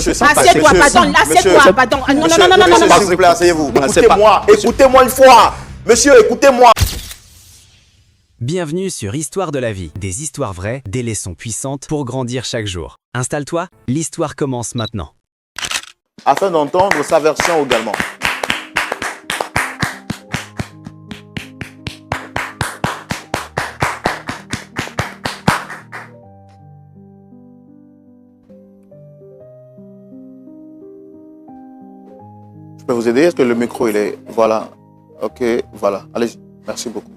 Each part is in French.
Assieds-toi, pardon, assieds-toi, pardon. Non, S'il vous plaît, asseyez-vous. Écoutez-moi une fois. Monsieur, écoutez-moi. Bienvenue sur Histoire de la vie, des histoires vraies, des leçons puissantes pour grandir chaque jour. Installe-toi, l'histoire commence maintenant. Afin d'entendre sa version également. Je peux vous aider? Est-ce que le micro, il est... Voilà. Ok, voilà. Allez-y. Merci beaucoup.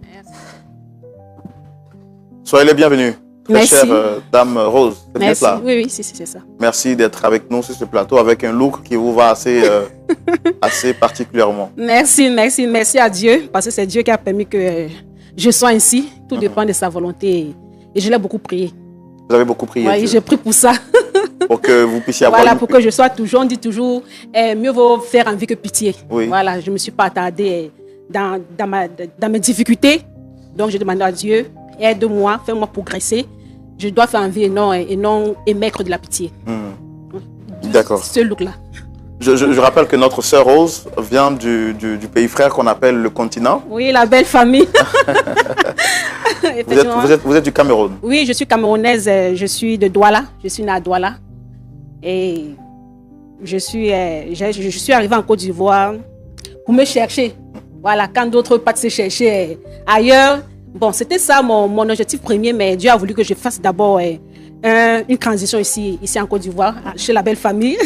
Soyez les bienvenus. Très chère Dame Rose. C'est bien cela? Oui, c'est ça. Merci d'être avec nous sur ce plateau avec un look qui vous va assez, assez particulièrement. Merci à Dieu, parce que c'est Dieu qui a permis que je sois ainsi. Tout dépend de sa volonté. Et je l'ai beaucoup prié. Vous avez beaucoup prié? Oui, j'ai prié pour ça. Pour que vous puissiez avoir... Voilà, pour que je sois toujours, on dit toujours, mieux vaut faire envie que pitié. Oui. Voilà, je ne me suis pas attardée dans mes difficultés. Donc, je demande à Dieu, aide-moi, fais-moi progresser. Je dois faire envie et non émettre de la pitié. D'accord. Ce look-là. Je rappelle que notre sœur Rose vient du pays frère qu'on appelle le continent. Oui, la belle famille. vous êtes du Cameroun? Oui, je suis camerounaise. Je suis de Douala. Je suis née à Douala. Et je suis arrivée en Côte d'Ivoire pour me chercher. Voilà, quand d'autres partent se chercher ailleurs. Bon, c'était ça mon objectif premier, mais Dieu a voulu que je fasse d'abord une transition ici en Côte d'Ivoire, chez la belle famille.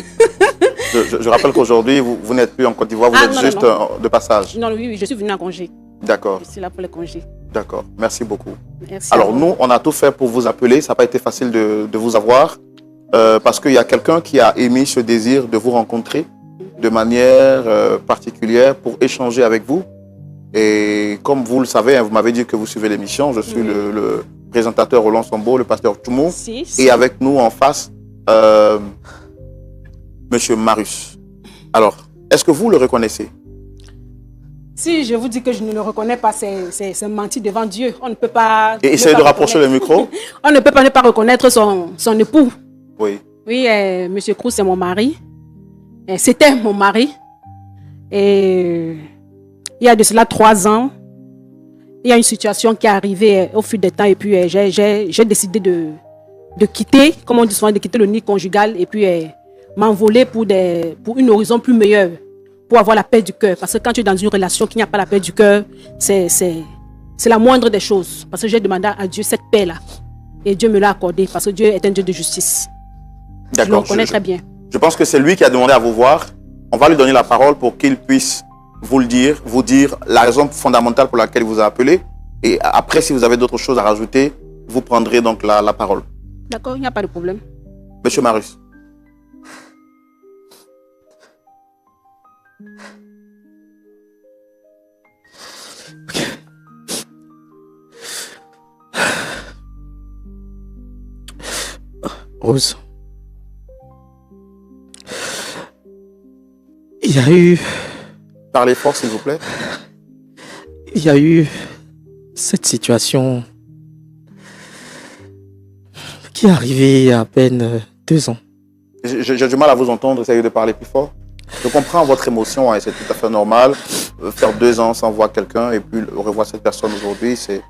Je rappelle qu'aujourd'hui, vous n'êtes plus en Côte d'Ivoire, vous êtes juste de passage. Non, oui, je suis venue en congé. D'accord. Je suis là pour les congés. D'accord, merci beaucoup. Merci. Alors nous, on a tout fait pour vous appeler, ça n'a pas été facile de vous avoir, parce qu'il y a quelqu'un qui a émis ce désir de vous rencontrer de manière particulière pour échanger avec vous. Et comme vous le savez, vous m'avez dit que vous suivez l'émission, je suis le présentateur Roland Sombo, le pasteur Toumou, et avec nous en face, Monsieur Marius. Alors, est-ce que vous le reconnaissez? Si je vous dis que je ne le reconnais pas, c'est mentir devant Dieu. On ne peut pas... Et essayez de rapprocher le micro. On ne peut pas ne pas reconnaître son époux. Oui. Oui, Monsieur Cruz, c'est mon mari. C'était mon mari. Et il y a de cela 3 ans, il y a une situation qui est arrivée au fil du temps. Et puis, j'ai décidé de quitter, comme on dit souvent, de quitter le nid conjugal et puis m'envoler pour une horizon plus meilleure, pour avoir la paix du cœur. Parce que quand tu es dans une relation qui n'a pas la paix du cœur, c'est la moindre des choses. Parce que j'ai demandé à Dieu cette paix-là. Et Dieu me l'a accordée parce que Dieu est un Dieu de justice. D'accord. Je le reconnais très bien. Je pense que c'est lui qui a demandé à vous voir. On va lui donner la parole pour qu'il puisse vous dire la raison fondamentale pour laquelle il vous a appelé. Et après, si vous avez d'autres choses à rajouter, vous prendrez donc la parole. D'accord, il n'y a pas de problème. Monsieur Marius. Rose. Il y a eu... Parlez fort, s'il vous plaît. Il y a eu cette situation qui est arrivée il y a à peine 2 ans. J'ai du mal à vous entendre, essayez de parler plus fort. Je comprends votre émotion, hein, c'est tout à fait normal. Faire 2 ans sans voir quelqu'un et puis revoir cette personne aujourd'hui, c'est...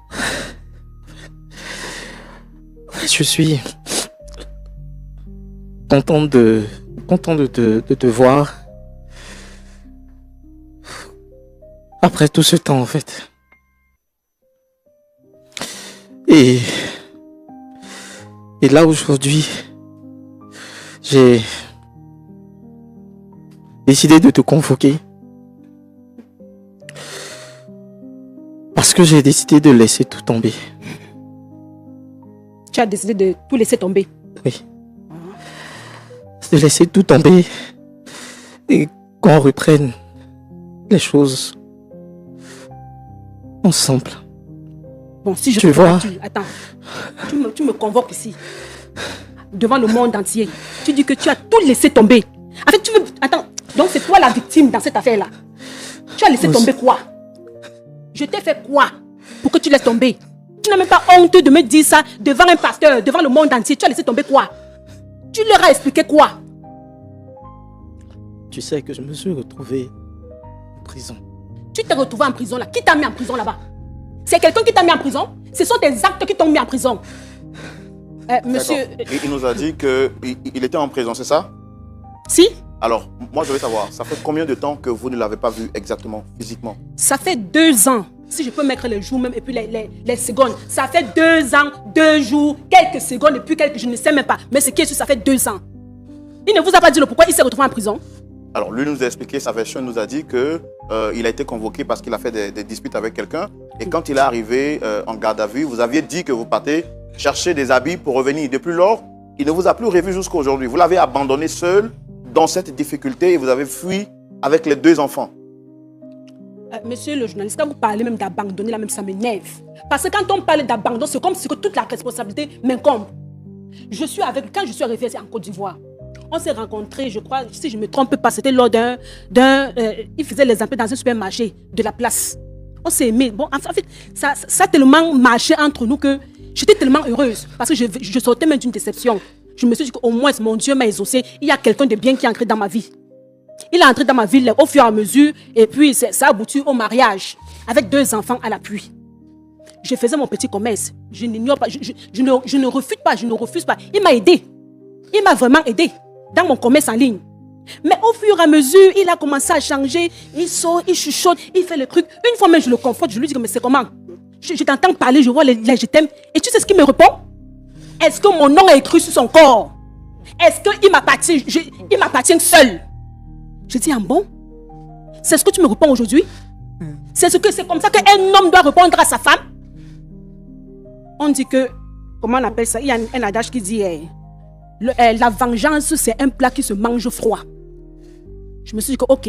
Je suis content de te voir. Après tout ce temps, en fait. Et là, aujourd'hui, j'ai décidé de te convoquer. Parce que j'ai décidé de laisser tout tomber. Tu as décidé de tout laisser tomber? Oui. De laisser tout tomber et qu'on reprenne les choses ensemble. Bon, si je tu vois. Attends, tu me convoques ici, devant le monde entier. Tu dis que tu as tout laissé tomber. En fait, Attends, donc c'est toi la victime dans cette affaire-là. Tu as laissé tomber quoi? Je t'ai fait quoi pour que tu laisses tomber? Tu n'as même pas honte de me dire ça devant un pasteur, devant le monde entier. Tu as laissé tomber quoi? Tu leur as expliqué quoi? Tu sais que je me suis retrouvé en prison. Tu t'es retrouvé en prison là. Qui t'a mis en prison là-bas? C'est quelqu'un qui t'a mis en prison? Ce sont tes actes qui t'ont mis en prison. Monsieur... Il nous a dit qu'il était en prison, c'est ça? Si. Alors, moi je veux savoir, ça fait combien de temps que vous ne l'avez pas vu exactement, physiquement? Ça fait 2 ans. Si je peux mettre les jours même et puis les secondes. Ça fait 2 ans, 2 jours, quelques secondes et puis quelques... Je ne sais même pas. Mais ce qui est sûr, ça fait 2 ans. Il ne vous a pas dit le pourquoi il s'est retrouvé en prison? Alors, lui nous a expliqué sa version, il nous a dit qu'il a été convoqué parce qu'il a fait des disputes avec quelqu'un. Et quand il est arrivé en garde à vue, vous aviez dit que vous partez chercher des habits pour revenir. Depuis lors, il ne vous a plus revu jusqu'à aujourd'hui. Vous l'avez abandonné seul dans cette difficulté et vous avez fui avec les 2 enfants. Monsieur le journaliste, quand vous parlez même d'abandonner, là même ça m'énerve. Parce que quand on parle d'abandon, c'est comme si toute la responsabilité m'incombe. Quand je suis arrivée en Côte d'Ivoire, on s'est rencontrés, je crois, si je ne me trompe pas, c'était lors il faisait les emplois dans un supermarché de la place. On s'est aimés. Bon, en fait, ça a tellement marché entre nous que j'étais tellement heureuse. Parce que je sortais même d'une déception. Je me suis dit qu'au moins, mon Dieu m'a exaucé. Il y a quelqu'un de bien qui est entré dans ma vie. Il est entré dans ma vie au fur et à mesure. Et puis, ça a abouti au mariage. Avec 2 enfants à l'appui. Je faisais mon petit commerce. Je n'ignore pas. Je ne refuse pas. Il m'a aidé. Il m'a vraiment aidé dans mon commerce en ligne. Mais au fur et à mesure, il a commencé à changer. Il sort, il chuchote, il fait le truc. Une fois même, je le confronte. Je lui dis, mais c'est comment? Je t'entends parler, je vois les je t'aime. Et tu sais ce qu'il me répond? Est-ce que mon nom est écrit sur son corps? Est-ce qu'il m'appartient seul? Je dis, ah bon? C'est ce que tu me réponds aujourd'hui? C'est comme ça qu'un homme doit répondre à sa femme? On dit que, comment on appelle ça? Il y a un adage qui dit, la vengeance, c'est un plat qui se mange froid. Je me suis dit que, ok,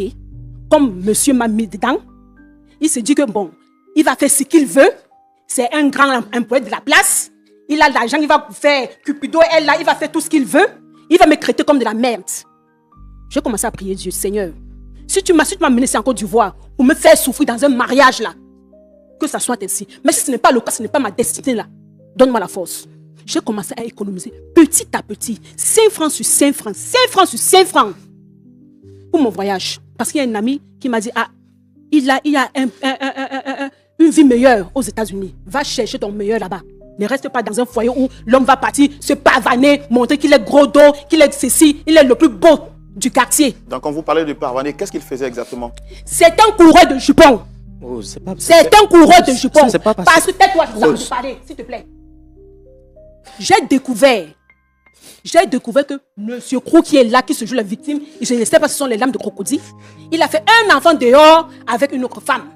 comme monsieur m'a mis dedans, il s'est dit que, bon, il va faire ce qu'il veut. C'est un grand employé de la place. Il a l'argent, il va faire Cupido, elle là, il va faire tout ce qu'il veut. Il va me traiter comme de la merde. J'ai commencé à prier Dieu, Seigneur, si tu m'as mené en Côte d'Ivoire pour me faire souffrir dans un mariage là, que ça soit ainsi. Mais si ce n'est pas le cas, ce n'est pas ma destinée là, donne-moi la force. J'ai commencé à économiser petit à petit, 5 francs sur 5 francs, 5 francs sur 5 francs pour mon voyage. Parce qu'il y a un ami qui m'a dit, ah, il y a une vie meilleure aux États-Unis. Va chercher ton meilleur là-bas. Ne reste pas dans un foyer où l'homme va partir se pavaner, montrer qu'il est gros dos, qu'il est ceci, il est le plus beau du quartier. Donc, quand vous parlez de pavaner, qu'est-ce qu'il faisait exactement? C'est un coureur de jupons. Oh, c'est un coureur de jupons. C'est pas parce que tais-toi, je vous ai parlé, s'il te plaît. J'ai découvert que Monsieur Krou qui est là, qui se joue la victime, je ne sais pas si ce sont les lames de crocodile, il a fait un enfant dehors avec une autre femme.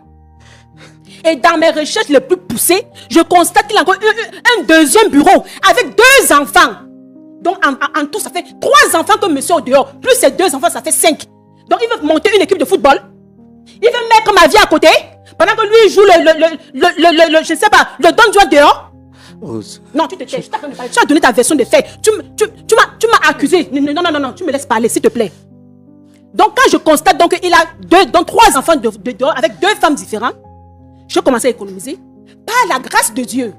Et dans mes recherches les plus poussées, je constate qu'il a encore un deuxième bureau avec 2 enfants. Donc en tout, ça fait 3 enfants que monsieur au dehors. Plus ces 2 enfants, ça fait 5. Donc il veut monter une équipe de football. Il veut mettre ma vie à côté. Pendant que lui il joue je ne sais pas, le don Juan dehors. Non, tu te tais. Tu as donné ta version des faits. Tu m'as accusé. Non, tu me laisses parler, s'il te plaît. Donc quand je constate qu'il a 3 enfants dehors avec 2 femmes différentes, j'ai commencé à économiser. Par la grâce de Dieu,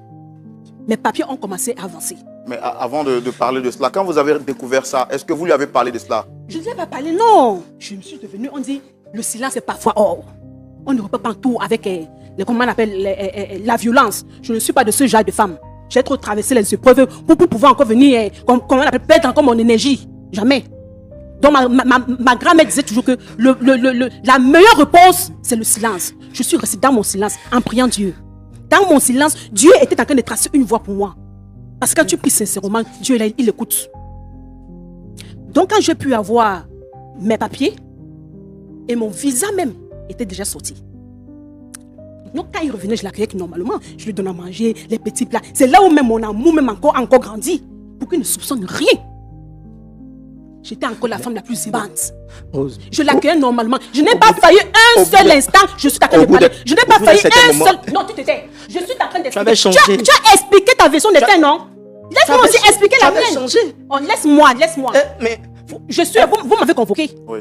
mes papiers ont commencé à avancer. Mais avant de parler de cela, quand vous avez découvert ça, est-ce que vous lui avez parlé de cela? Je ne lui ai pas parlé, non. Je me suis devenue, on dit, le silence est parfois or. On ne peut pas tout avec, comment on appelle, la violence. Je ne suis pas de ce genre de femme. J'ai trop traversé les épreuves pour pouvoir encore venir, comment on appelle, perdre encore mon énergie. Jamais. Donc ma grand-mère disait toujours que la meilleure réponse, c'est le silence. Je suis restée dans mon silence en priant Dieu. Dans mon silence, Dieu était en train de tracer une voie pour moi. Parce que quand tu pries sincèrement, Dieu il écoute. Donc quand j'ai pu avoir mes papiers, et mon visa même était déjà sorti. Donc quand il revenait, je l'accueillais normalement. Je lui donnais à manger, les petits plats. C'est là où même mon amour même encore grandit. Pour qu'il ne soupçonne rien. J'étais encore la femme la plus aimante. Je l'accueillais normalement. Je n'ai pas failli un seul instant. Je suis en train de parler. Je n'ai pas failli un seul... Non, tu te tais. Je suis en train d'expliquer. Tu as expliqué ta version des faits, non? Laisse-moi aussi expliquer la mienne. Oh, laisse-moi. Mais... Vous m'avez convoqué. Oui.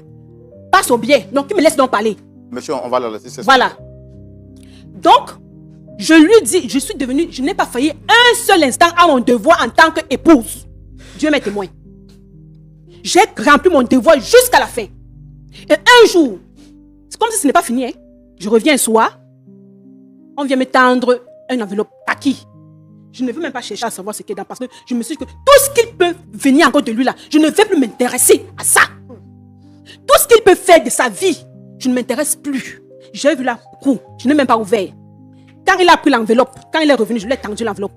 Passe au biais. Donc, tu me laisses donc parler. Monsieur, on va la laisser. Voilà. Donc, je lui dis, je suis devenue... Je n'ai pas failli un seul instant à mon devoir en tant qu'épouse. Dieu m'est témoin. J'ai rempli mon devoir jusqu'à la fin. Et un jour, c'est comme si ce n'est pas fini. Hein. Je reviens un soir, on vient me tendre une enveloppe kaki. Je ne veux même pas chercher à savoir ce qu'il y a dedans parce que je me suis dit que tout ce qu'il peut venir encore de lui là, je ne vais plus m'intéresser à ça. Tout ce qu'il peut faire de sa vie, je ne m'intéresse plus. J'ai vu là, je n'ai même pas ouvert. Quand il a pris l'enveloppe, quand il est revenu, je lui ai tendu l'enveloppe.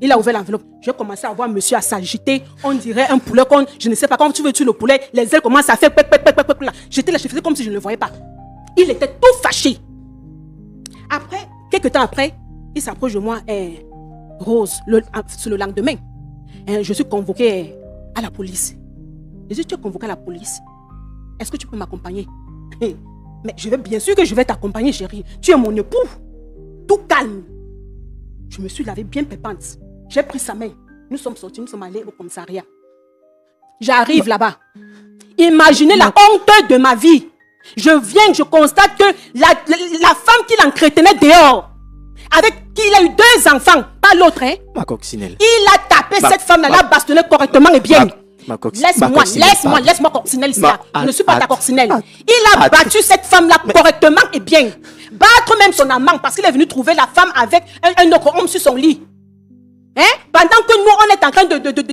Il a ouvert l'enveloppe. J'ai commencé à voir monsieur à s'agiter. On dirait un poulet qu'on, je ne sais pas, quand tu veux tuer le poulet, les ailes commencent à faire là. J'étais là, je faisais comme si je ne le voyais pas. Il était tout fâché. Après, quelques temps après, il s'approche de moi, Rose, sur le lendemain. Je suis convoquée à la police. Je dis, tu es convoquée à la police. Est-ce que tu peux m'accompagner? Mais je vais bien sûr que je vais t'accompagner, chérie. Tu es mon époux. Tout calme. Je me suis lavé bien pépante. J'ai pris sa main. Nous sommes sortis, nous sommes allés au commissariat. J'arrive là-bas. Imaginez la honte de ma vie. Je viens, je constate que la femme qu'il entretenait dehors, avec qui il a eu 2 enfants, pas l'autre, hein. Ma coccinelle. Il a tapé cette femme-là, l'a bastonné correctement et bien. Laisse-moi coccinelle ici. Je ne suis pas ta coccinelle. Il a battu cette femme-là correctement et bien. Battre même son amant parce qu'il est venu trouver la femme avec un autre homme sur son lit. Hein? Pendant que nous, on est en train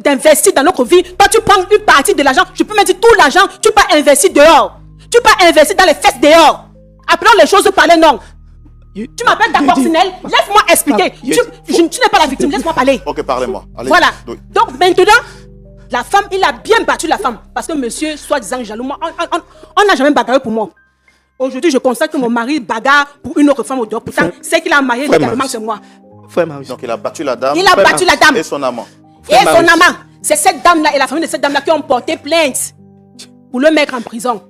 d'investir dans notre vie, toi, tu prends une partie de l'argent, je peux me dire tout l'argent, tu peux investir dehors. Tu peux investir dans les fesses dehors. Appelons les choses par les noms. Tu m'appelles ta coccinelle, laisse-moi expliquer. Tu n'es pas la victime, laisse-moi parler. Ok, parlez-moi. Allez. Voilà. Donc maintenant, la femme, il a bien battu la femme. Parce que monsieur, soi-disant jaloux, on n'a jamais bagarré pour moi. Aujourd'hui, je constate que mon mari bagarre pour une autre femme au dehors. Pourtant, c'est qu'il a marié légalement, c'est moi. Donc il a battu la dame. Il a battu la dame. Et son amant. C'est cette dame-là et la famille de cette dame-là qui ont porté plainte pour le mettre en prison.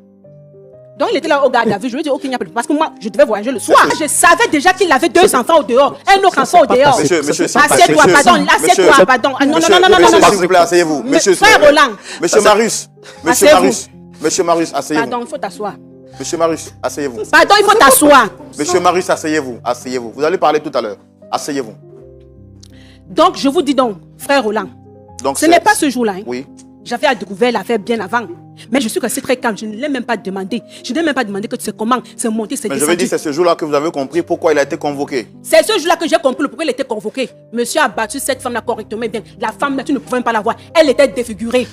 Donc il était là au garde à vue. Je lui ai dit, ok, il n'y a pas de... Parce que moi, je devais voyager le soir. Je savais déjà qu'il avait 2 enfants au dehors. Un autre enfant au dehors. Monsieur, assieds-toi, pardon. Assieds-toi, pardon. Non. S'il vous plaît, asseyez-vous. Monsieur Frère Roland. Monsieur Marius, asseyez-vous. Pardon, il faut t'asseoir. Monsieur Marius, asseyez-vous. Pardon, il faut t'asseoir. Monsieur Marius, asseyez-vous. Asseyez-vous. Vous allez parler tout à l'heure. Asseyez-vous. Donc, je vous dis donc, frère Roland, ce n'est pas ce jour-là. Hein. Oui. J'avais découvert l'affaire bien avant. Mais je suis resté très calme. Je ne l'ai même pas demandé. Je n'ai même pas demandé que tu sais comment c'est monté, c'est descendu. Mais je veux dire, c'est ce jour-là que vous avez compris pourquoi il a été convoqué. C'est ce jour-là que j'ai compris pourquoi il était convoqué. Monsieur a battu cette femme-là correctement bien. La femme-là, tu ne pouvais même pas la voir. Elle était défigurée.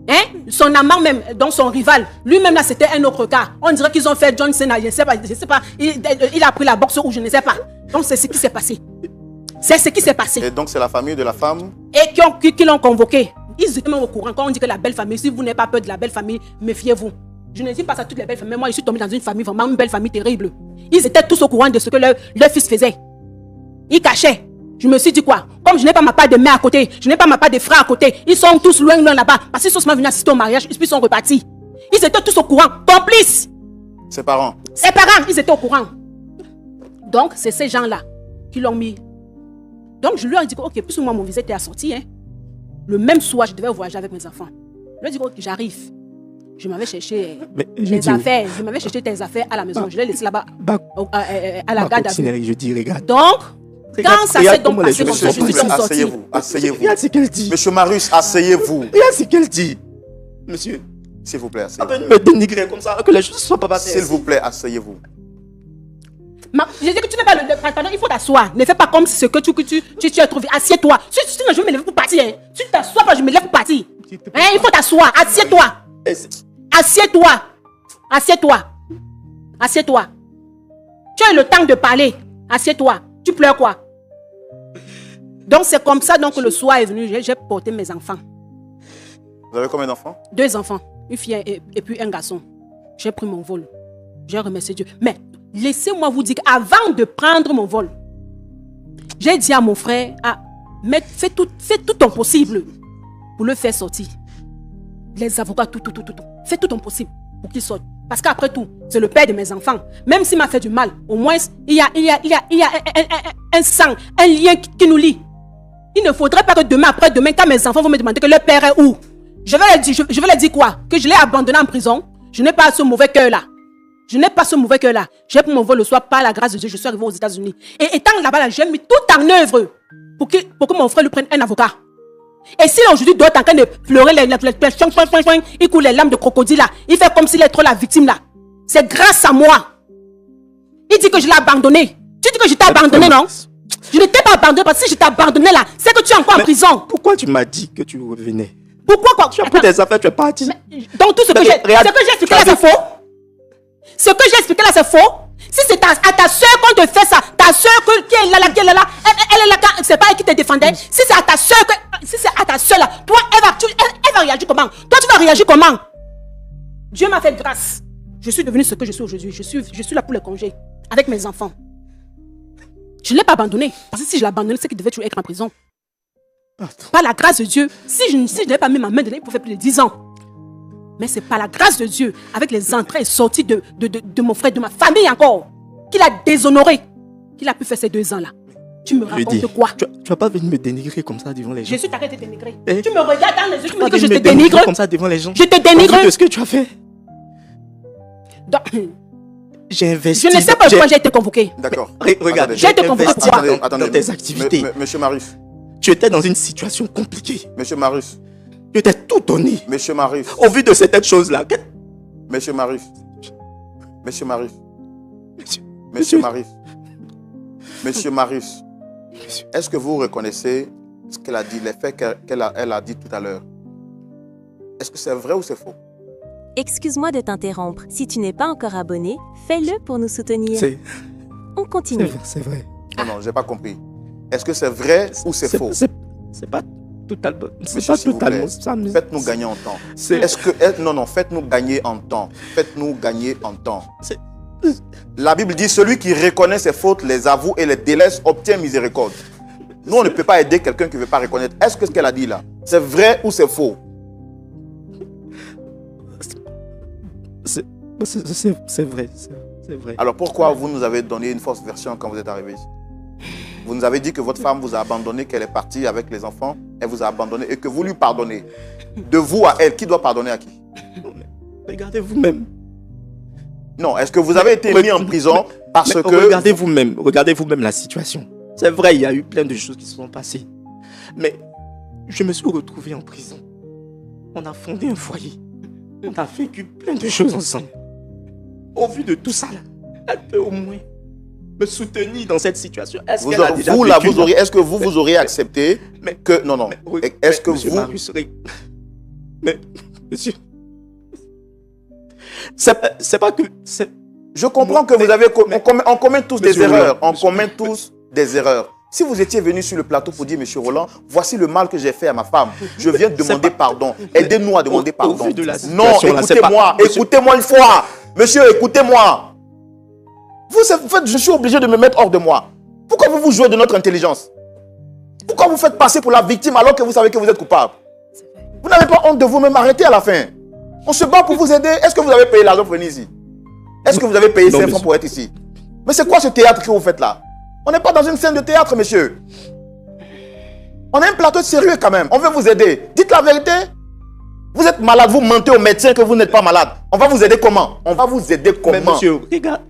Hein? Son amant même, donc son rival, lui-même là, c'était un autre cas. On dirait qu'ils ont fait John Cena, je ne sais pas. Il a pris la boxe ou je ne sais pas. Donc c'est ce qui s'est passé. C'est ce qui s'est passé. Et donc c'est la famille de la femme et qui l'ont convoqué. Ils étaient même au courant. Quand on dit que la belle famille, si vous n'avez pas peur de la belle famille, méfiez-vous. Je ne dis pas ça à toutes les belles familles. Moi, je suis tombée dans une famille, vraiment une belle famille terrible. Ils étaient tous au courant de ce que leur fils faisait. Ils cachaient. Je me suis dit quoi? Comme je n'ai pas ma part de mère à côté, je n'ai pas ma part de frère à côté, ils sont tous loin là-bas. Parce qu'ils sont venus assister au mariage, puis ils sont repartis. Ils étaient tous au courant, complices. Ses parents, ils étaient au courant. Donc, c'est ces gens-là qui l'ont mis. Donc, je leur ai dit, ok, puisque moi, mon visa était assorti, hein. Le même soir, je devais voyager avec mes enfants. Je lui ai dit, ok, j'arrive. Je m'avais cherché tes affaires. Je m'avais cherché tes affaires à la maison. Je l'ai laissé là-bas, à la garde à vue. Je dis, regarde. Donc, quand ça s'est donc passé comme ça, je suis sortie. Asseyez-vous. Regarde ce qu'elle dit. Monsieur Marius, asseyez-vous. Regarde ce qu'elle dit. Monsieur. S'il vous plaît, Pas asseyez-vous. me dénigrer comme ça, que les choses ne soient pas passées. S'il vous plaît, asseyez-vous. Je dis que tu n'es pas le... Pardon, il faut t'asseoir. Ne fais pas comme ce que tu as trouvé. Assieds-toi. Sinon, je vais me lever pour partir. Hein. Tu t'assois pas, je me lève pour partir. Hein, il faut t'asseoir. Assieds-toi. Assieds-toi. Assieds-toi. Assieds-toi. Tu as eu le temps de parler. Assieds-toi. Tu pleures quoi? Donc, c'est comme ça donc, que le soir est venu. J'ai porté mes enfants. Vous avez combien d'enfants? 2 enfants. Une fille et puis un garçon. J'ai pris mon vol. J'ai remercié Dieu. Mais laissez-moi vous dire qu'avant de prendre mon vol, j'ai dit à mon frère, fais tout ton possible pour le faire sortir. Les avocats, tout. Fais tout ton possible pour qu'il sorte. Parce qu'après tout, c'est le père de mes enfants. Même s'il m'a fait du mal, au moins, il y a un sang, un lien qui nous lie. Il ne faudrait pas que demain, après-demain, quand mes enfants vont me demander que leur père est où, je vais leur dire quoi? Que je l'ai abandonné en prison. Je n'ai pas ce mauvais cœur-là. J'ai pris mon vol le soir par la grâce de Dieu. Je suis arrivé aux États-Unis. Et étant là-bas, j'ai mis tout en œuvre pour que mon frère lui prenne un avocat. Et s'il aujourd'hui doit être en train de pleurer, il coule les larmes de crocodile là, il fait comme s'il est trop la victime là. C'est grâce à moi. Il dit que je l'ai abandonné. Tu dis que je t'ai abandonné, non? Je ne t'ai pas abandonné parce que si je t'ai abandonné là, c'est que tu es encore en prison. Pourquoi tu m'as dit que tu revenais? Pourquoi quoi? Tu as pris des affaires, tu es parti. Donc tout ce que j'ai expliqué là, c'est faux. Ce que j'ai expliqué là, c'est faux. Si c'est à ta soeur qu'on te fait ça, ta soeur qui est là, elle est là, c'est pas elle qui te défendait. Si c'est à ta soeur, si c'est à ta soeur là, toi, elle va réagir comment? Toi, tu vas réagir comment? Dieu m'a fait grâce. Je suis devenue ce que je suis aujourd'hui. Je suis là pour les congés, avec mes enfants. Je ne l'ai pas abandonné. Parce que si je l'ai abandonné, c'est qu'il devait toujours être en prison. Par la grâce de Dieu, si je n'avais pas mis ma main dedans, il pouvait faire plus de 10 ans. Mais c'est par la grâce de Dieu, avec les entrées et sorties de mon frère, de ma famille encore, qu'il a déshonoré, qu'il a pu faire ces 2 ans-là. Tu me racontes quoi? Tu vas pas venir me dénigrer comme ça devant les gens. Je suis arrêté de te dénigrer. Tu me regardes dans les yeux, tu me dis que je me te dénigre. comme ça devant les gens. Je te dénigre. De ce que tu as fait. Donc, j'ai investi. Je ne sais pas pourquoi j'ai été convoqué. D'accord. Regarde, j'ai été convoqué dans tes activités. Monsieur Marius. Tu étais dans une situation compliquée. Monsieur Marius. Tu t'es tout donné. Monsieur Marius. Au vu de certaines choses-là. Monsieur Marius. Monsieur Marius. Monsieur Marius. Monsieur Marius. Est-ce que vous reconnaissez ce qu'elle a dit, les faits qu'elle a dit tout à l'heure? Est-ce que c'est vrai ou c'est faux? Excuse-moi de t'interrompre. Si tu n'es pas encore abonné, fais-le pour nous soutenir. On continue. C'est vrai. Non, j'ai pas compris. Est-ce que c'est vrai ou c'est faux? C'est pas totalement. Monsieur, s'il vous plaît, faites-nous gagner en temps. Non, faites-nous gagner en temps. Faites-nous gagner en temps. La Bible dit, celui qui reconnaît ses fautes, les avoue et les délaisse, obtient miséricorde. Nous, on ne peut pas aider quelqu'un qui ne veut pas reconnaître. Est-ce que ce qu'elle a dit là, c'est vrai ou c'est faux? C'est vrai. C'est vrai. Alors pourquoi vous nous avez donné une fausse version quand vous êtes arrivé ici? Vous nous avez dit que votre femme vous a abandonné, qu'elle est partie avec les enfants, elle vous a abandonné et que vous lui pardonnez. De vous à elle, qui doit pardonner à qui? Regardez vous-même. Non, est-ce que vous avez été mis en prison parce que... Regardez vous-même la situation. C'est vrai, il y a eu plein de choses qui se sont passées. Mais je me suis retrouvé en prison. On a fondé un foyer. On a vécu plein de choses ensemble. Au vu de tout ça, là, elle peut au moins me soutenir dans cette situation. Est-ce que vous auriez accepté que... Non. Est-ce que monsieur vous... Marius, mais, monsieur... C'est pas que... Je comprends que vous avez... On commet tous des erreurs. On commet tous des erreurs. Si vous étiez venu sur le plateau pour dire, monsieur Roland, voici le mal que j'ai fait à ma femme. Je viens de demander pardon. Aidez-nous à demander pardon. Non, écoutez-moi. Écoutez-moi une fois. Monsieur, écoutez-moi. Vous faites, je suis obligé de me mettre hors de moi. Pourquoi vous jouez de notre intelligence? Pourquoi vous faites passer pour la victime alors que vous savez que vous êtes coupable? Vous n'avez pas honte de vous-même, arrêtez à la fin. On se bat pour vous aider. Est-ce que vous avez payé l'argent pour venir ici? Est-ce que vous avez payé 5 francs pour être ici? Mais c'est quoi ce théâtre que vous faites là? On n'est pas dans une scène de théâtre, monsieur. On a un plateau sérieux quand même. On veut vous aider. Dites la vérité. Vous êtes malade, vous mentez au médecin que vous n'êtes pas malade. On va vous aider comment? On va vous aider comment? Mais monsieur,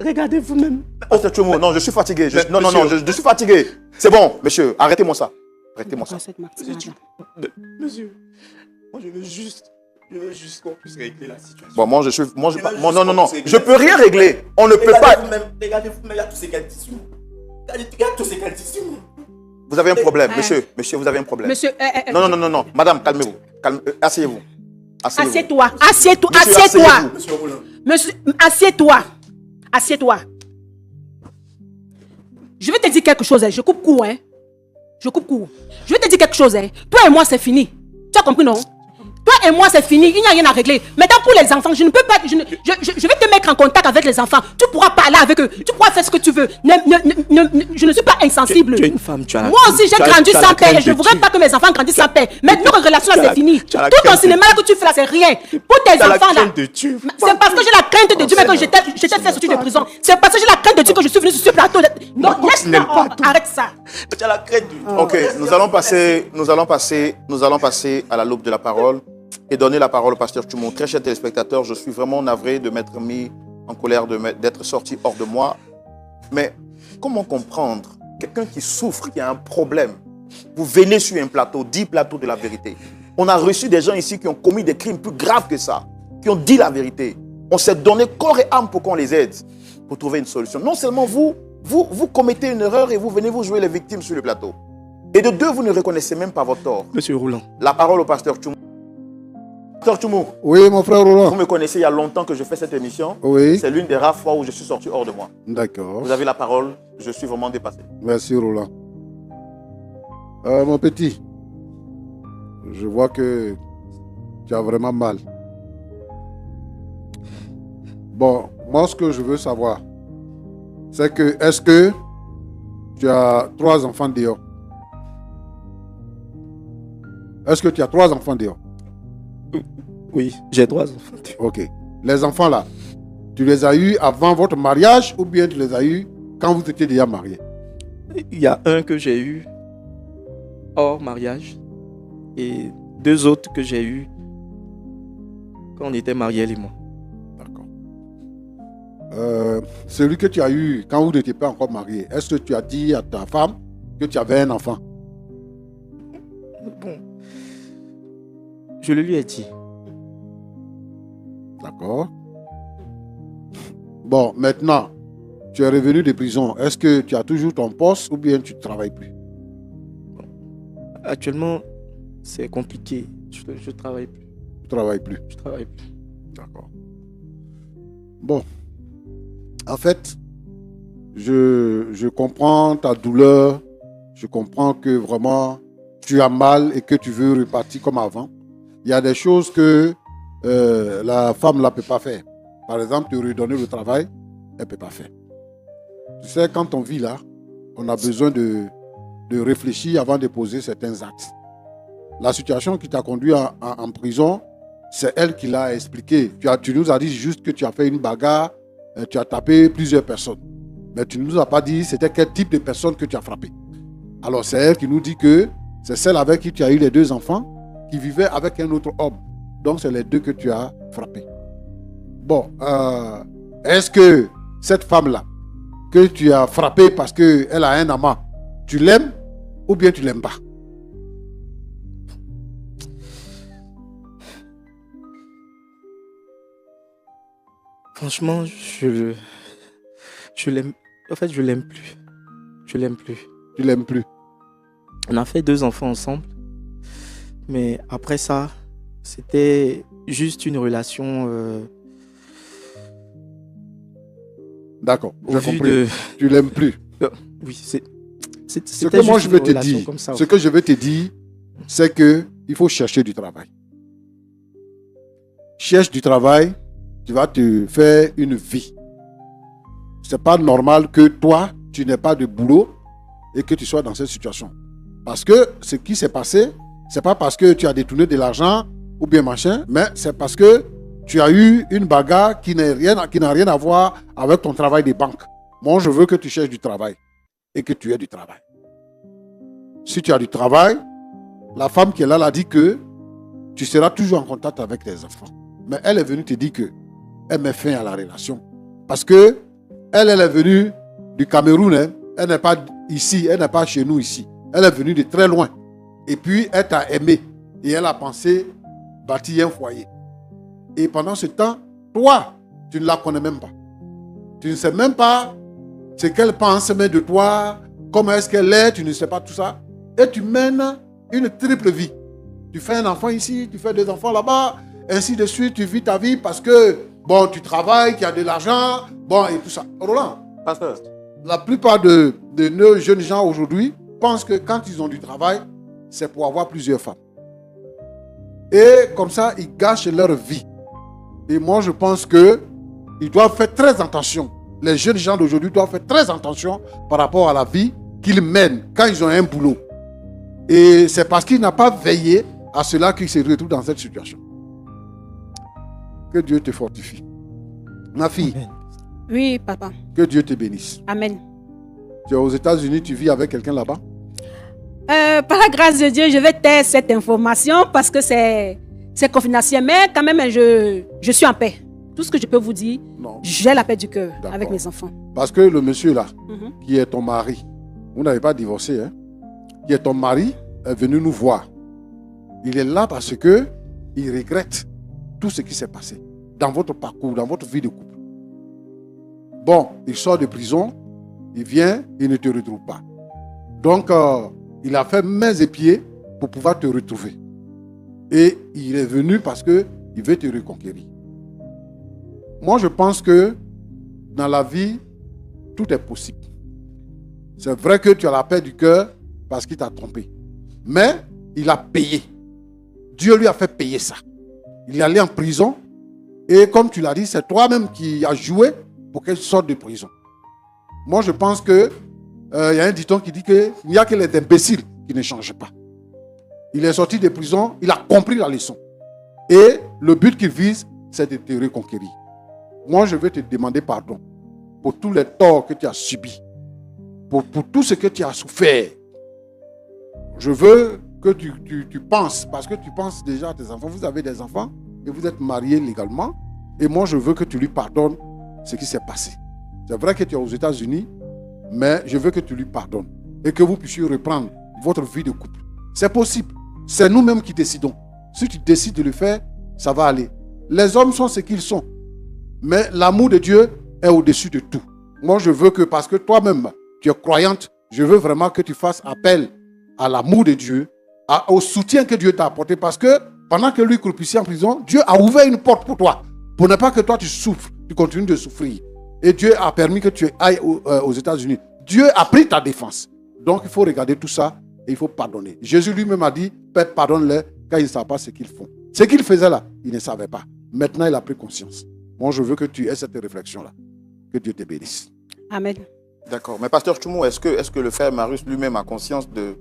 regardez vous-même. Oh, c'est tout. Non, je suis fatigué. Je suis fatigué. C'est bon, monsieur, arrêtez-moi ça. Arrêtez-moi ça. Monsieur, moi je veux juste qu'on puisse régler la situation. Bon, non. Je peux rien régler. On ne peut pas. Regardez vous-même, il y a tous ces cas tissus. Regarde tous ces cas tissus. Vous avez un problème, monsieur. Monsieur, vous avez un problème. Monsieur, non. Madame, calmez-vous. Asseyez-vous. Assieds-toi. Monsieur, assieds-toi. Je vais te dire quelque chose. Je coupe court. Je vais te dire quelque chose. Toi et moi, c'est fini. Tu as compris, non? Toi et moi, c'est fini. Il n'y a rien à régler. Maintenant, pour les enfants, je ne peux pas... Je vais te mettre en contact avec les enfants. Tu pourras parler avec eux. Tu pourras faire ce que tu veux. Je ne suis pas insensible. Tu es une femme, tu as la... Moi aussi, j'ai grandi sans père. Et je ne voudrais pas que mes enfants grandissent sans père. Mais notre relation, là, c'est fini. Tout ton cinéma là que tu fais là, c'est rien. Pour tes enfants, là... C'est parce que j'ai la crainte de Dieu, mais que je t'ai fait sortir de prison. C'est parce que j'ai la crainte de Dieu que je suis venu sur ce plateau. Non, laisse-moi. Arrête ça. Tu as la crainte de Dieu. Ok, nous allons passer à la loupe de la parole. Et donner la parole au pasteur Tchoumou. Très cher téléspectateur, je suis vraiment navré de m'être mis en colère, d'être sorti hors de moi. Mais comment comprendre quelqu'un qui souffre, qui a un problème, Vous venez sur un plateau, 10 plateaux de la vérité. On a reçu des gens ici qui ont commis des crimes plus graves que ça, qui ont dit la vérité. On s'est donné corps et âme pour qu'on les aide, pour trouver une solution. Non seulement vous commettez une erreur et vous venez vous jouer les victimes sur le plateau. Et de deux, vous ne reconnaissez même pas votre tort. Monsieur Roland. La parole au pasteur Tchoumou. Pasteur Tchoumou. Oui, mon frère Roland. Vous me connaissez, il y a longtemps que je fais cette émission. Oui. C'est l'une des rares fois où je suis sorti hors de moi. D'accord. Vous avez la parole, je suis vraiment dépassé. Merci Roland. Mon petit, je vois que tu as vraiment mal. Bon, moi ce que je veux savoir, c'est que est-ce que tu as 3 enfants dehors? Est-ce que tu as 3 enfants dehors? Oui, j'ai 3 enfants. Ok. Les enfants là, tu les as eus avant votre mariage ou bien tu les as eus quand vous étiez déjà mariés? Il y a un que j'ai eu hors mariage et 2 autres que j'ai eu quand on était mariés, elle et moi. D'accord. Celui que tu as eu quand vous n'étiez pas encore mariés, est-ce que tu as dit à ta femme que tu avais un enfant? Bon, je le lui ai dit. D'accord. Bon, maintenant, tu es revenu de prison. Est-ce que tu as toujours ton poste ou bien tu ne travailles plus? Actuellement, c'est compliqué. Je ne travaille plus. Tu ne travailles plus? Je travaille plus. D'accord. Bon. En fait, je comprends ta douleur. Je comprends que vraiment, tu as mal et que tu veux repartir comme avant. Il y a des choses que la femme ne peut pas faire. Par exemple, te redonner le travail, elle ne peut pas faire. Tu sais, quand on vit là, on a besoin de réfléchir avant de poser certains actes. La situation qui t'a conduit en prison, c'est elle qui l'a expliqué. Tu nous as dit juste que tu as fait une bagarre, tu as tapé plusieurs personnes. Mais tu ne nous as pas dit c'était quel type de personne que tu as frappé. Alors c'est elle qui nous dit que c'est celle avec qui tu as eu les 2 enfants qui vivait avec un autre homme. Donc c'est les 2 que tu as frappés. Bon, est-ce que cette femme-là, que tu as frappée parce qu'elle a un amant, tu l'aimes ou bien tu ne l'aimes pas? Franchement, je l'aime. En fait, je l'aime plus. Je l'aime plus. Tu l'aimes plus? On a fait 2 enfants ensemble. Mais après ça, c'était juste une relation... D'accord, j'ai compris. Tu l'aimes plus? Oui, c'est... Ce que moi je veux te dire, ce que je veux te dire, c'est qu'il faut chercher du travail. Cherche du travail, tu vas te faire une vie. C'est pas normal que toi, tu n'aies pas de boulot et que tu sois dans cette situation. Parce que ce qui s'est passé, c'est pas parce que tu as détourné de l'argent ou bien machin, mais c'est parce que tu as eu une bagarre qui n'a rien à voir avec ton travail de banque. Moi, je veux que tu cherches du travail et que tu aies du travail. Si tu as du travail, la femme qui est là l'a dit que tu seras toujours en contact avec tes enfants. Mais elle est venue te dire que elle met fin à la relation. Parce que elle est venue du Cameroun, hein. Elle n'est pas ici, elle n'est pas chez nous ici. Elle est venue de très loin. Et puis, elle t'a aimé. Et elle a pensé bâtir un foyer. Et pendant ce temps, toi, tu ne la connais même pas. Tu ne sais même pas ce qu'elle pense même de toi, comment est-ce qu'elle est, tu ne sais pas tout ça. Et tu mènes une triple vie. Tu fais un enfant ici, tu fais 2 enfants là-bas, ainsi de suite, tu vis ta vie parce que, bon, tu travailles, tu as de l'argent, bon, et tout ça. Roland, Pasteur, la plupart de nos jeunes gens aujourd'hui pensent que quand ils ont du travail, c'est pour avoir plusieurs femmes. Et comme ça, ils gâchent leur vie. Et moi, je pense qu'ils doivent faire très attention. Les jeunes gens d'aujourd'hui doivent faire très attention par rapport à la vie qu'ils mènent quand ils ont un boulot. Et c'est parce qu'ils n'ont pas veillé à cela qu'ils se retrouvent dans cette situation. Que Dieu te fortifie. Ma fille. Amen. Oui, papa. Que Dieu te bénisse. Amen. Tu es aux États-Unis, tu vis avec quelqu'un là-bas? Par la grâce de Dieu, je vais taire cette information parce que c'est confidentiel. Mais quand même, je suis en paix. Tout ce que je peux vous dire, j'ai la paix du cœur avec mes enfants. Parce que le monsieur là, qui est ton mari, vous n'avez pas divorcé, hein? qui est ton mari, est venu nous voir. Il est là parce que il regrette tout ce qui s'est passé dans votre parcours, dans votre vie de couple. Bon, il sort de prison, il vient, il ne te retrouve pas. Donc, il a fait mains et pieds pour pouvoir te retrouver. Et il est venu parce qu'il veut te reconquérir. Moi, je pense que dans la vie, tout est possible. C'est vrai que tu as la paix du cœur parce qu'il t'a trompé. Mais il a payé. Dieu lui a fait payer ça. Il est allé en prison. Et comme tu l'as dit, c'est toi-même qui as joué pour qu'elle sorte de prison. Moi, je pense que y a un dicton qui dit qu'il n'y a que les imbéciles qui ne changent pas. Il est sorti de prison, il a compris la leçon. Et le but qu'il vise, c'est de te reconquérir. Moi, je vais te demander pardon pour tous les torts que tu as subis, pour tout ce que tu as souffert. Je veux que tu penses, parce que tu penses déjà à tes enfants. Vous avez des enfants et vous êtes mariés légalement. Et moi, je veux que tu lui pardonnes ce qui s'est passé. C'est vrai que tu es aux États-Unis, mais je veux que tu lui pardonnes et que vous puissiez reprendre votre vie de couple. C'est possible. C'est nous-mêmes qui décidons. Si tu décides de le faire, ça va aller. Les hommes sont ce qu'ils sont. Mais l'amour de Dieu est au-dessus de tout. Moi, je veux que, parce que toi-même, tu es croyante, je veux vraiment que tu fasses appel à l'amour de Dieu, au soutien que Dieu t'a apporté. Parce que pendant que lui croupissait en prison, Dieu a ouvert une porte pour toi. Pour ne pas que toi tu souffres, tu continues de souffrir. Et Dieu a permis que tu ailles aux États-Unis. Dieu a pris ta défense. Donc il faut regarder tout ça et il faut pardonner. Jésus lui-même a dit, Père, pardonne-les car ils ne savent pas ce qu'ils font. Ce qu'ils faisaient là, ils ne savaient pas. Maintenant, il a pris conscience. Moi, je veux que tu aies cette réflexion-là. Que Dieu te bénisse. Amen. D'accord. Mais pasteur Tchoumou, est-ce que le frère Marius lui-même a conscience de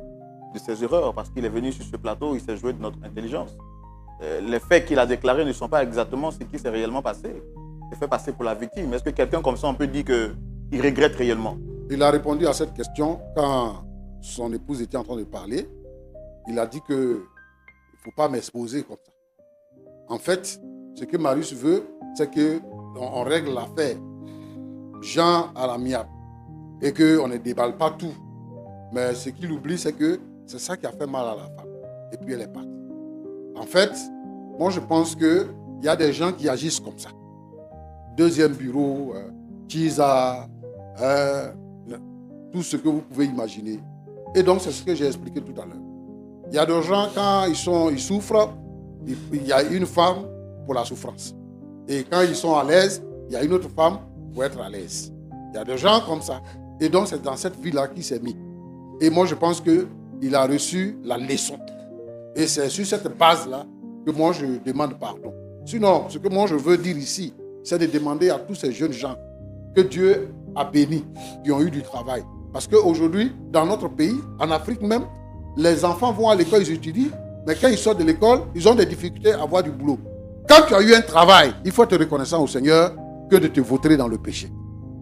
ses erreurs? Parce qu'il est venu sur ce plateau, il s'est joué de notre intelligence. Les faits qu'il a déclarés ne sont pas exactement ce qui s'est réellement passé. Il s'est fait passer pour la victime. Est-ce que quelqu'un comme ça, on peut dire qu'il regrette réellement? Il a répondu à cette question quand son épouse était en train de parler. Il a dit qu'il ne faut pas m'exposer comme ça. En fait, ce que Marius veut, c'est qu'on règle l'affaire Jean à l'amiable et qu'on ne déballe pas tout. Mais ce qu'il oublie, c'est que c'est ça qui a fait mal à la femme. Et puis elle est partie. En fait, moi je pense qu'il y a des gens qui agissent comme ça. Deuxième bureau, Chiza, tout ce que vous pouvez imaginer. Et donc c'est ce que j'ai expliqué tout à l'heure. Il y a des gens, quand ils souffrent, il y a une femme pour la souffrance. Et quand ils sont à l'aise, il y a une autre femme pour être à l'aise. Il y a des gens comme ça. Et donc c'est dans cette vie-là qu'il s'est mis. Et moi je pense qu'il a reçu la leçon. Et c'est sur cette base-là que moi je demande pardon. Sinon, ce que moi je veux dire ici, c'est de demander à tous ces jeunes gens que Dieu a bénis, qui ont eu du travail. Parce qu'aujourd'hui, dans notre pays, en Afrique même, les enfants vont à l'école, ils étudient, mais quand ils sortent de l'école, ils ont des difficultés à avoir du boulot. Quand tu as eu un travail, il faut être reconnaissant au Seigneur que de te vautrer dans le péché.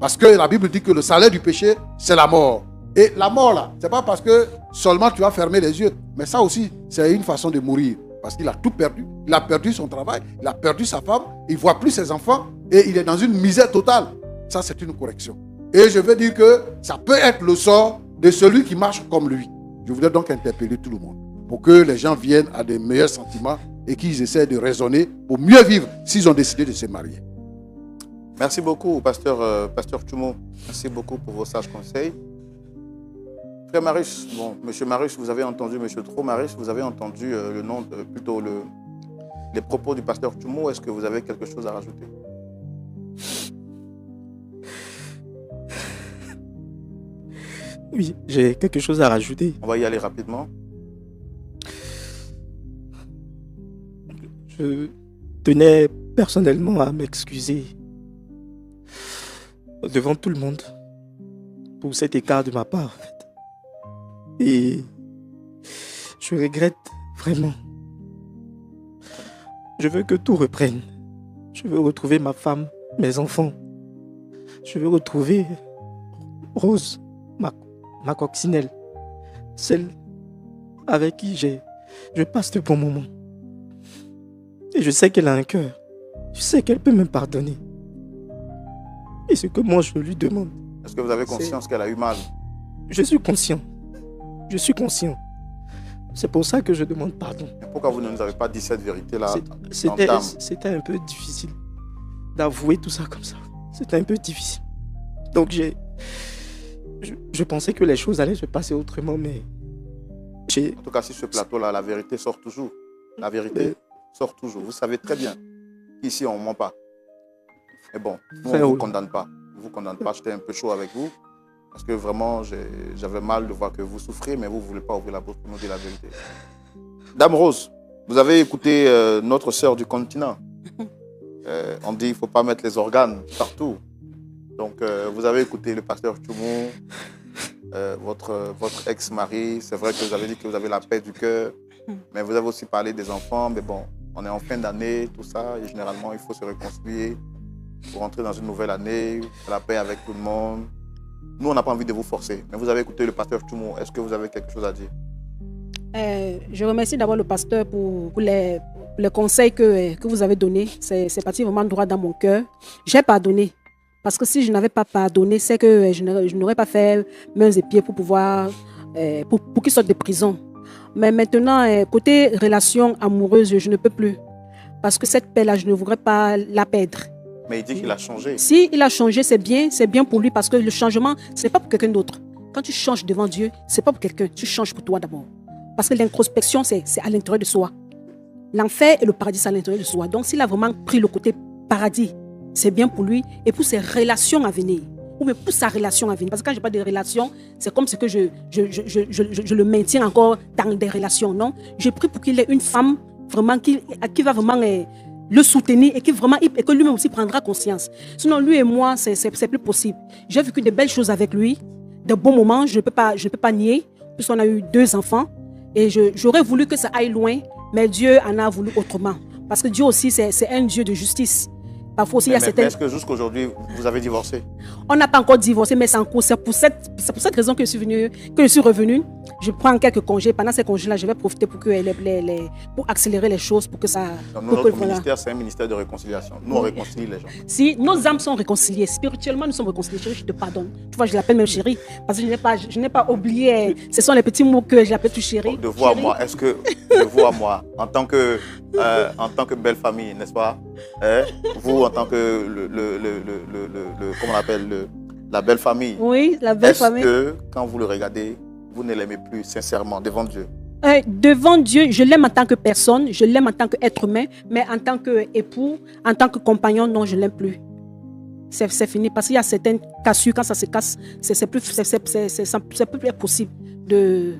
Parce que la Bible dit que le salaire du péché, c'est la mort. Et la mort, là, ce n'est pas parce que seulement tu as fermé les yeux, mais ça aussi, c'est une façon de mourir. Parce qu'il a tout perdu. Il a perdu son travail, il a perdu sa femme, il ne voit plus ses enfants et il est dans une misère totale. Ça, c'est une correction. Et je veux dire que ça peut être le sort de celui qui marche comme lui. Je voudrais donc interpeller tout le monde pour que les gens viennent à des meilleurs sentiments et qu'ils essaient de raisonner pour mieux vivre s'ils ont décidé de se marier. Merci beaucoup, pasteur Tchoumou. Merci beaucoup pour vos sages conseils. Frère Marius, bon, monsieur Marius, vous avez entendu, monsieur Tro Marius, vous avez entendu le nom, plutôt les propos du pasteur Tchoumou. Est-ce que vous avez quelque chose à rajouter? Oui, j'ai quelque chose à rajouter. On va y aller rapidement. Je tenais personnellement à m'excuser devant tout le monde pour cet écart de ma part, en fait. Et je regrette vraiment. Je veux que tout reprenne. Je veux retrouver ma femme, mes enfants. Je veux retrouver Rose, ma coccinelle, celle avec qui je passe de bons moments. Et je sais qu'elle a un cœur. Je sais qu'elle peut me pardonner. Et ce que moi je lui demande. Est-ce que vous avez conscience qu'elle a eu mal? Je suis conscient. Je suis conscient. C'est pour ça que je demande pardon. Mais pourquoi vous ne nous avez pas dit cette vérité-là? C'était un peu difficile d'avouer tout ça comme ça. C'était un peu difficile. Donc je pensais que les choses allaient se passer autrement, mais... En tout cas, sur ce plateau-là, la vérité sort toujours. La vérité sort toujours. Vous savez très bien qu'ici, on ne ment pas. Mais bon, nous, on ne vous condamne pas. On ne vous condamne pas. J'étais un peu chaud avec vous. Parce que vraiment, j'avais mal de voir que vous souffrez, mais vous ne voulez pas ouvrir la bouche pour nous dire la vérité. Dame Rose, vous avez écouté notre sœur du continent. On dit qu'il ne faut pas mettre les organes partout. Donc, vous avez écouté le pasteur Tchoumou, votre ex-mari. C'est vrai que vous avez dit que vous avez la paix du cœur, mais vous avez aussi parlé des enfants. Mais bon, on est en fin d'année, tout ça, et généralement, il faut se réconcilier pour entrer dans une nouvelle année, la paix avec tout le monde. Nous, on n'a pas envie de vous forcer, mais vous avez écouté le pasteur Tchoumou. Est-ce que vous avez quelque chose à dire? Je remercie d'abord le pasteur pour les conseils que vous avez donnés. C'est parti vraiment droit dans mon cœur. J'ai pardonné. Parce que si je n'avais pas pardonné, c'est que je n'aurais pas fait mains et pieds pour pouvoir, pour qu'il sorte de prison. Mais maintenant, côté relation amoureuse, je ne peux plus. Parce que cette paix-là, je ne voudrais pas la perdre. Mais il dit qu'il a changé. Si il a changé, c'est bien pour lui parce que le changement, ce n'est pas pour quelqu'un d'autre. Quand tu changes devant Dieu, ce n'est pas pour quelqu'un, tu changes pour toi d'abord. Parce que l'introspection, c'est à l'intérieur de soi. L'enfer et le paradis, c'est à l'intérieur de soi. Donc, s'il a vraiment pris le côté paradis, c'est bien pour lui et pour ses relations à venir. Ou même pour sa relation à venir. Parce que quand je parle de relations, c'est comme si que je le maintiens encore dans des relations. Non, je prie pour qu'il ait une femme vraiment qui va vraiment le soutenir et que lui-même aussi prendra conscience. Sinon, lui et moi, c'est plus possible. J'ai vécu de belles choses avec lui, de bons moments, je ne peux pas nier, puisqu'on a eu 2 enfants. Et j'aurais voulu que ça aille loin, mais Dieu en a voulu autrement. Parce que Dieu aussi, c'est un Dieu de justice. Parfois aussi, mais est-ce que jusqu'à aujourd'hui, vous avez divorcé? On n'a pas encore divorcé, mais c'est en cours. C'est pour cette raison que je suis revenue. Je prends quelques congés. Pendant ces congés-là, je vais profiter pour accélérer les choses, pour que ça... Notre ministère, c'est un ministère de réconciliation. Nous, on réconcilie les gens. Si nos âmes sont réconciliées, spirituellement, nous sommes réconciliés. Chérie, je te pardonne. Tu vois, je l'appelle même chérie, parce que je n'ai pas oublié. Ce sont les petits mots que j'appelle tout chérie. De vous à moi, est-ce que de vous à moi, en tant que belle famille, n'est-ce pas? Vous, en tant que comment on appelle, la belle famille. Oui, la belle famille. Est-ce que, quand vous le regardez, vous ne l'aimez plus sincèrement devant Dieu? Devant Dieu, je l'aime en tant que personne, je l'aime en tant qu'être humain, mais en tant qu'époux, en tant que compagnon, non, je ne l'aime plus. C'est fini, parce qu'il y a certaines cassures, quand ça se casse, c'est plus possible de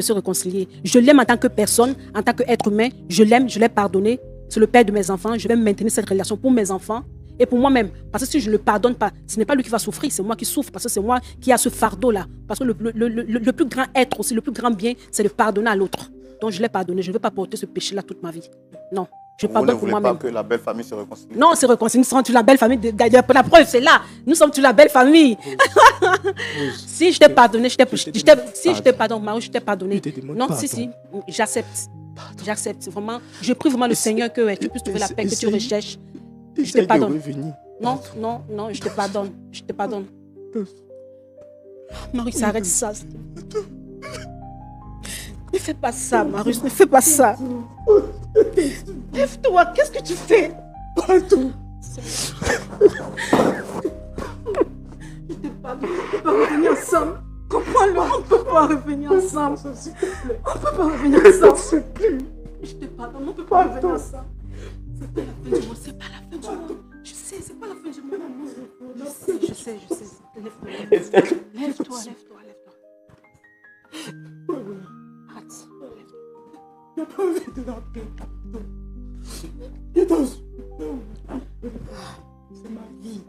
se réconcilier. Je l'aime en tant que personne, en tant qu'être humain, je l'aime, je l'ai pardonné. C'est le père de mes enfants, je vais maintenir cette relation pour mes enfants et pour moi-même. Parce que si je ne le pardonne pas, ce n'est pas lui qui va souffrir, c'est moi qui souffre, parce que c'est moi qui a ce fardeau-là. Parce que le plus grand être aussi, le plus grand bien, c'est de pardonner à l'autre. Donc je l'ai pardonné, je ne veux pas porter ce péché-là toute ma vie. Non, je pardonne pour moi-même. Vous ne voulez pas que la belle famille se réconcilie? Non, c'est réconcilié, nous sommes toute la belle famille. La preuve, c'est là. Nous sommes toute la belle famille. Si je t'ai pardonné, je t'ai pardonné, Marie, je t'ai pardonné. Non, si, j'accepte. J'accepte vraiment. Je prie vraiment le Seigneur que tu puisses trouver la paix que tu recherches. Je te pardonne. Non, je te pardonne. Je te pardonne. Marius, arrête ça. Ne fais pas ça, Marius, ne fais pas ça. Lève-toi, qu'est-ce que tu fais? Pardon. Je te pardonne, on ne peut pas revenir ensemble. Comprends-le, on ne peut pas revenir ensemble. On ne peut pas revenir ensemble. Je te pardonne, on ne peut pas revenir ensemble. C'est pas la fin du monde, c'est pas la fin du monde. Je sais, c'est pas la fin du monde. Je sais. Lève-toi. Arrête. Il n'y a pas envie de la paix. C'est ma vie.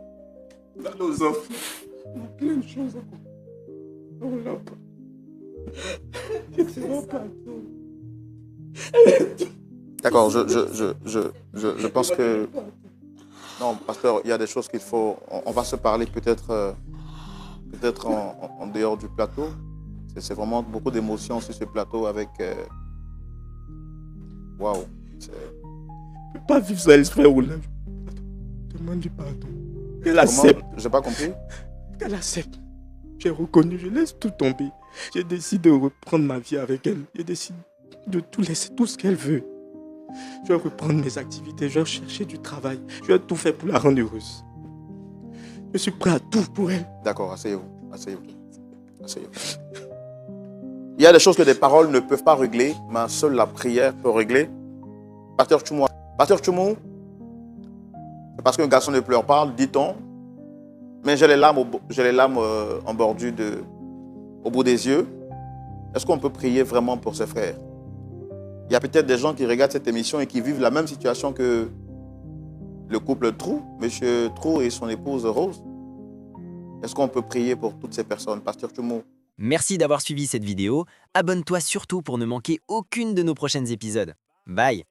On a nos enfants. On a plein de choses à faire. On l'a pas. Je te rends pardon. D'accord, je pense que... Non, pasteur, il y a des choses qu'il faut... On va se parler peut-être en dehors du plateau. C'est vraiment beaucoup d'émotions sur ce plateau avec... Waouh. Je ne peux pas vivre ça, l'esprit ou là. Demande du pardon. Elle accepte. J'ai pas compris. Elle accepte. J'ai reconnu, je laisse tout tomber. Je décide de reprendre ma vie avec elle. Je décide de tout laisser, tout ce qu'elle veut. Je vais reprendre mes activités, je vais chercher du travail. Je vais tout faire pour la rendre heureuse. Je suis prêt à tout pour elle. D'accord, asseyez-vous. Il y a des choses que des paroles ne peuvent pas régler, mais seule la prière peut régler. Pasteur Tchoumou, c'est parce qu'un garçon ne pleure pas, dit-on. Mais j'ai les larmes en bordure au bout des yeux. Est-ce qu'on peut prier vraiment pour ses frères? Il y a peut-être des gens qui regardent cette émission et qui vivent la même situation que le couple Trou, M. Trou et son épouse Rose. Est-ce qu'on peut prier pour toutes ces personnes, Pasteur Tchoumou? Merci d'avoir suivi cette vidéo. Abonne-toi surtout pour ne manquer aucune de nos prochains épisodes. Bye!